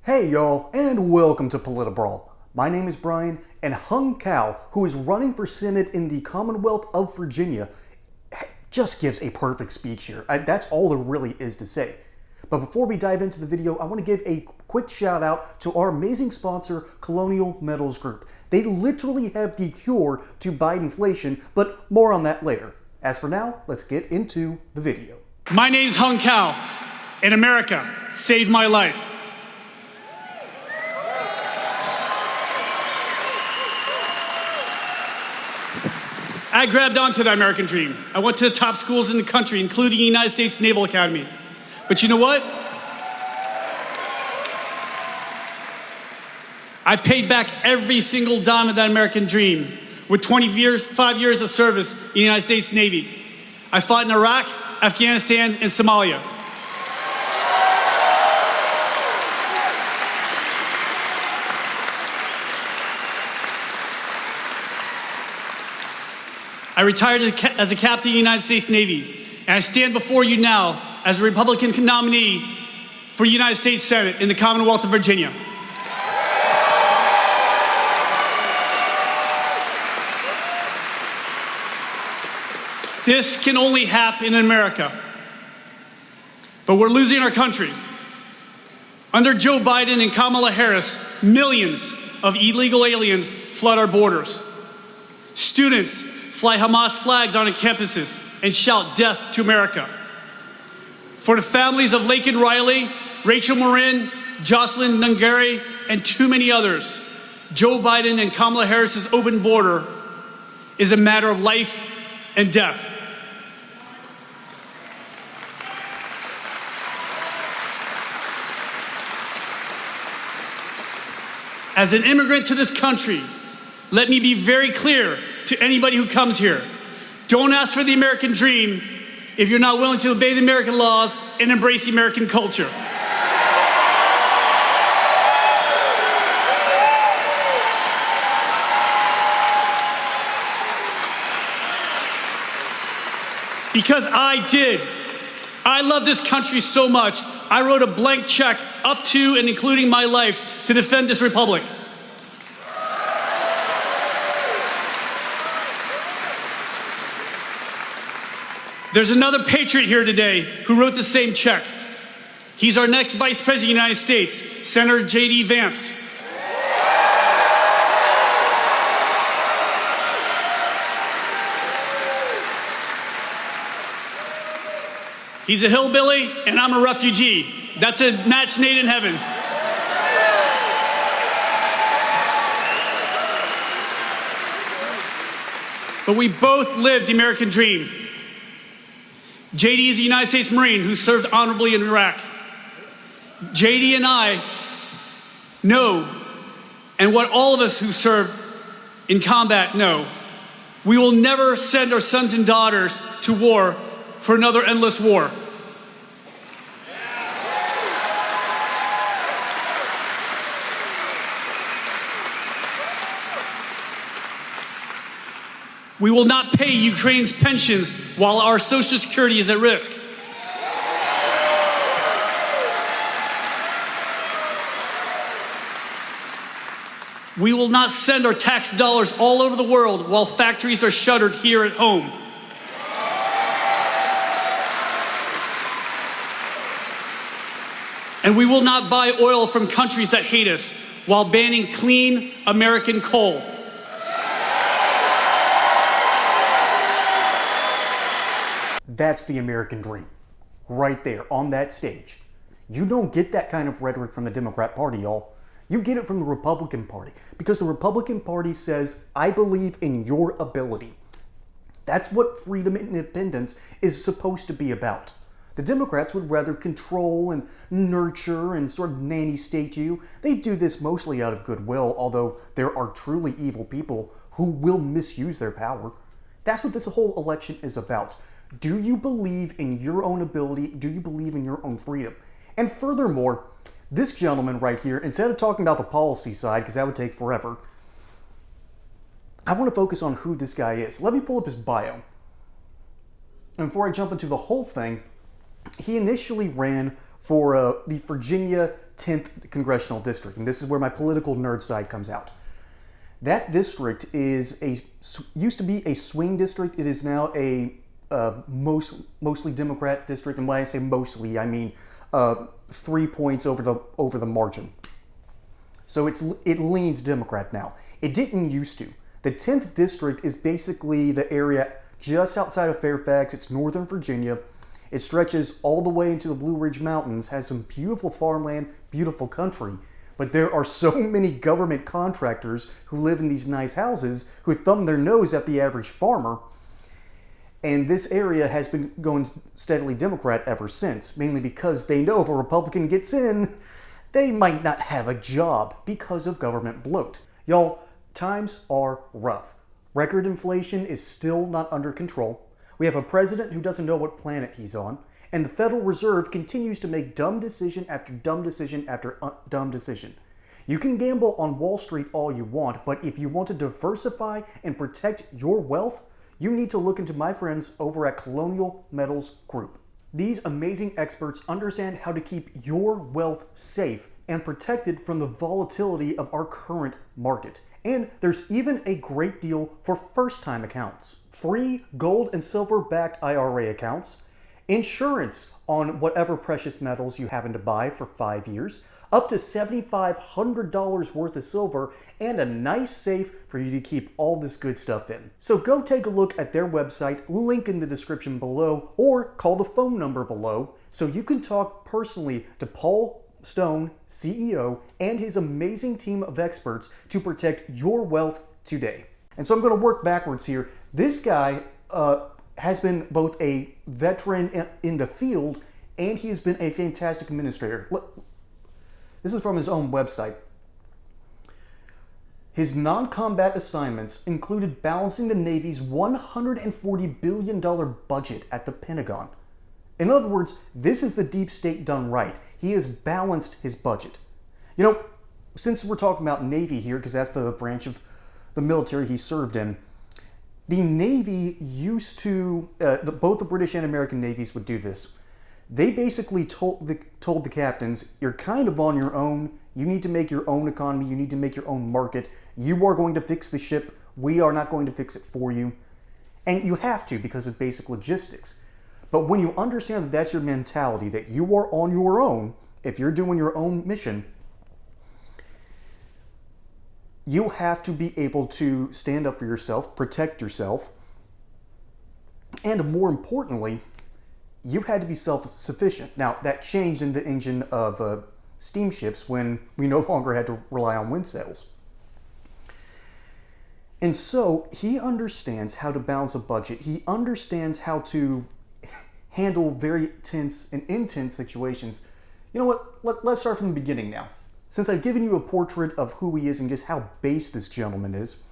Hey y'all, and welcome to Politibrawl. My name is Brian, and Hung Cao, who is running for Senate in the Commonwealth of Virginia, just gives a perfect speech here. That's all there really is to say. But before we dive into the video, I want to give a quick shout out to our amazing sponsor, Colonial Metals Group. They literally have the cure to Bidenflation, but more on that later. As for now, let's get into the video. My name's Hung Cao, and America saved my life. I grabbed onto the American dream. I went to the top schools in the country, including the United States Naval Academy. But you know what? I paid back every single dime of that American dream with 5 years of service in the United States Navy. I fought in Iraq, Afghanistan, and Somalia. I retired as a captain of the United States Navy, and I stand before you now as a Republican nominee for the United States Senate in the Commonwealth of Virginia. This can only happen in America, but we're losing our country. Under Joe Biden and Kamala Harris, millions of illegal aliens flood our borders. Students fly Hamas flags on campuses and shout death to America. For the families of Laken Riley, Rachel Marin, Jocelyn Nungari, and too many others, Joe Biden and Kamala Harris's open border is a matter of life and death. As an immigrant to this country, let me be very clear to anybody who comes here. Don't ask for the American dream if you're not willing to obey the American laws and embrace the American culture. Because I did. I love this country so much, I wrote a blank check up to and including my life to defend this republic. There's another patriot here today who wrote the same check. He's our next Vice President of the United States, Senator J.D. Vance. He's a hillbilly, and I'm a refugee. That's a match made in heaven. But we both lived the American dream. JD is a United States Marine who served honorably in Iraq. JD and I know, and what all of us who serve in combat know, we will never send our sons and daughters to war for another endless war. We will not pay Ukraine's pensions while our Social Security is at risk. We will not send our tax dollars all over the world while factories are shuttered here at home. And we will not buy oil from countries that hate us while banning clean American coal. That's the American dream, right there on that stage. You don't get that kind of rhetoric from the Democrat Party, y'all. You get it from the Republican Party, because the Republican Party says, I believe in your ability. That's what freedom and independence is supposed to be about. The Democrats would rather control and nurture and sort of nanny state you. They do this mostly out of goodwill, although there are truly evil people who will misuse their power. That's what this whole election is about. Do you believe in your own ability? Do you believe in your own freedom? And furthermore, this gentleman right here, instead of talking about the policy side, because that would take forever, I want to focus on who this guy is. Let me pull up his bio. And before I jump into the whole thing, he initially ran for the Virginia 10th Congressional District, and this is where my political nerd side comes out. That district used to be a swing district. It is now a mostly Democrat district, and when I say mostly, I mean 3 points over the margin. So it leans Democrat now. It didn't used to. The 10th district is basically the area just outside of Fairfax. It's Northern Virginia. It stretches all the way into the Blue Ridge Mountains, has some beautiful farmland, beautiful country. But there are so many government contractors who live in these nice houses who thumb their nose at the average farmer. And this area has been going steadily Democrat ever since, mainly because they know if a Republican gets in, they might not have a job because of government bloat. Y'all, times are rough. Record inflation is still not under control. We have a president who doesn't know what planet he's on, and the Federal Reserve continues to make dumb decision after dumb decision after dumb decision. You can gamble on Wall Street all you want, but if you want to diversify and protect your wealth, you need to look into my friends over at Colonial Metals Group. These amazing experts understand how to keep your wealth safe and protected from the volatility of our current market. And there's even a great deal for first-time accounts. Free gold and silver-backed IRA accounts, insurance on whatever precious metals you happen to buy for 5 years, up to $7,500 worth of silver, and a nice safe for you to keep all this good stuff in. So go take a look at their website, link in the description below, or call the phone number below so you can talk personally to Paul Stone, CEO, and his amazing team of experts to protect your wealth today. And so I'm going to work backwards here. This guy has been both a veteran in the field and he has been a fantastic administrator. This is from his own website. His non-combat assignments included balancing the Navy's $140 billion budget at the Pentagon. In other words, this is the deep state done right. He has balanced his budget. You know, since we're talking about Navy here, because that's the branch of the military he served in, the Navy used to, both the British and American navies would do this. They basically told the captains, you're kind of on your own. You need to make your own economy. You need to make your own market. You are going to fix the ship. We are not going to fix it for you. And you have to because of basic logistics. But when you understand that that's your mentality, that you are on your own, if you're doing your own mission, you have to be able to stand up for yourself, protect yourself, and more importantly, you had to be self-sufficient. Now, that changed in the engine of steamships when we no longer had to rely on wind sails. And so he understands how to balance a budget. He understands how to handle very tense and intense situations. You know what? Let's start from the beginning now. Since I've given you a portrait of who he is and just how base this gentleman is,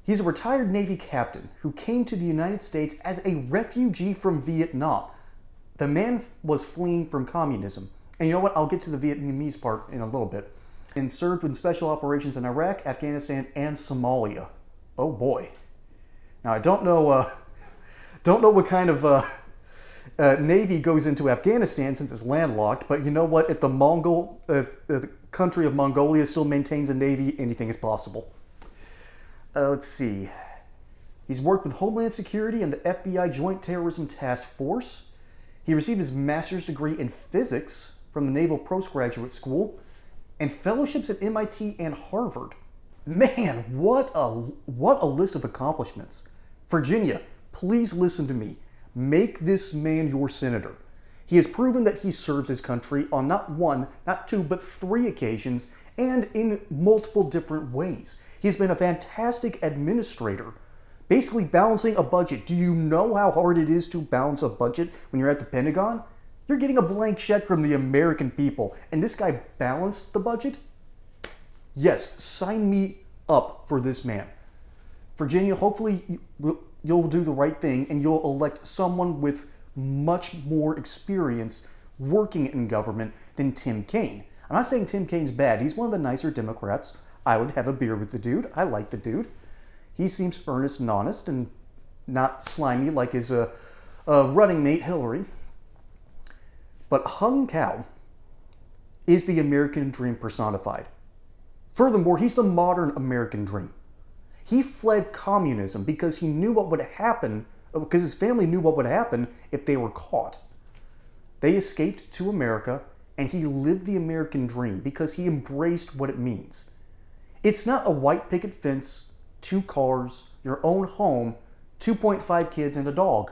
he's a retired Navy captain who came to the United States as a refugee from Vietnam. The man was fleeing from communism. And you know what? I'll get to the Vietnamese part in a little bit. And served in special operations in Iraq, Afghanistan, and Somalia. Oh boy. Now I don't know what kind of Navy goes into Afghanistan since it's landlocked, but you know what? If the country of Mongolia still maintains a navy, anything is possible. Let's see. He's worked with Homeland Security and the FBI Joint Terrorism Task Force. He received his master's degree in physics from the Naval Postgraduate School and fellowships at MIT and Harvard. Man, what a list of accomplishments. Virginia, please listen to me. Make this man your senator. He has proven that he serves his country on not one, not two, but 3 occasions and in multiple different ways. He's been a fantastic administrator, basically balancing a budget. Do you know how hard it is to balance a budget when you're at the Pentagon? You're getting a blank check from the American people, and this guy balanced the budget? Yes, sign me up for this man. Virginia, hopefully you'll do the right thing and you'll elect someone with much more experience working in government than Tim Kaine. I'm not saying Tim Kaine's bad. He's one of the nicer Democrats. I would have a beer with the dude. I like the dude. He seems earnest and honest and not slimy like his running mate Hillary. But Hung Cao is the American dream personified. Furthermore, he's the modern American dream. He fled communism because he knew what would happen, because his family knew what would happen if they were caught. They escaped to America, and he lived the American dream because he embraced what it means. It's not a white picket fence, 2 cars, your own home, 2.5 kids, and a dog.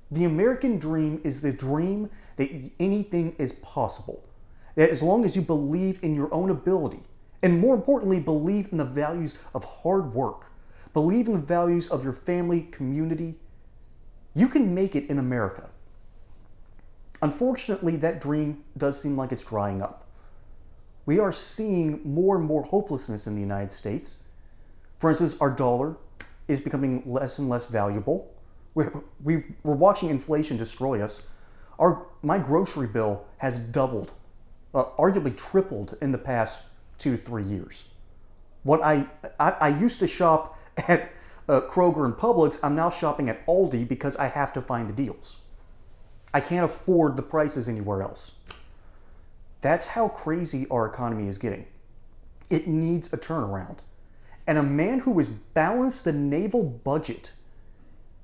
The American dream is the dream that anything is possible. That as long as you believe in your own ability, and more importantly, believe in the values of hard work, believe in the values of your family, community, you can make it in America. Unfortunately, that dream does seem like it's drying up. We are seeing more and more hopelessness in the United States. For instance, our dollar is becoming less and less valuable. We're watching inflation destroy us. My grocery bill has doubled, arguably tripled in the past 2 to 3 years. What I used to shop at Kroger and Publix, I'm now shopping at Aldi because I have to find the deals. I can't afford the prices anywhere else. That's how crazy our economy is getting. It needs a turnaround. And a man who has balanced the naval budget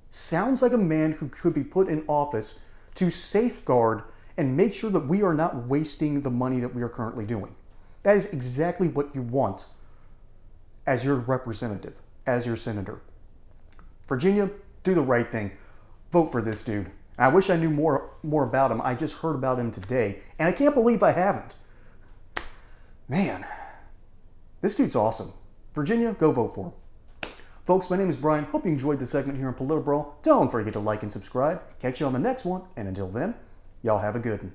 sounds like a man who could be put in office to safeguard and make sure that we are not wasting the money that we are currently doing. That is exactly what you want as your representative, as your senator. Virginia, do the right thing. Vote for this dude. I wish I knew more about him. I just heard about him today, and I can't believe I haven't. Man, this dude's awesome. Virginia, go vote for him. Folks, my name is Brian. Hope you enjoyed the segment here on Politibrawl. Don't forget to like and subscribe. Catch you on the next one, and until then, y'all have a good one.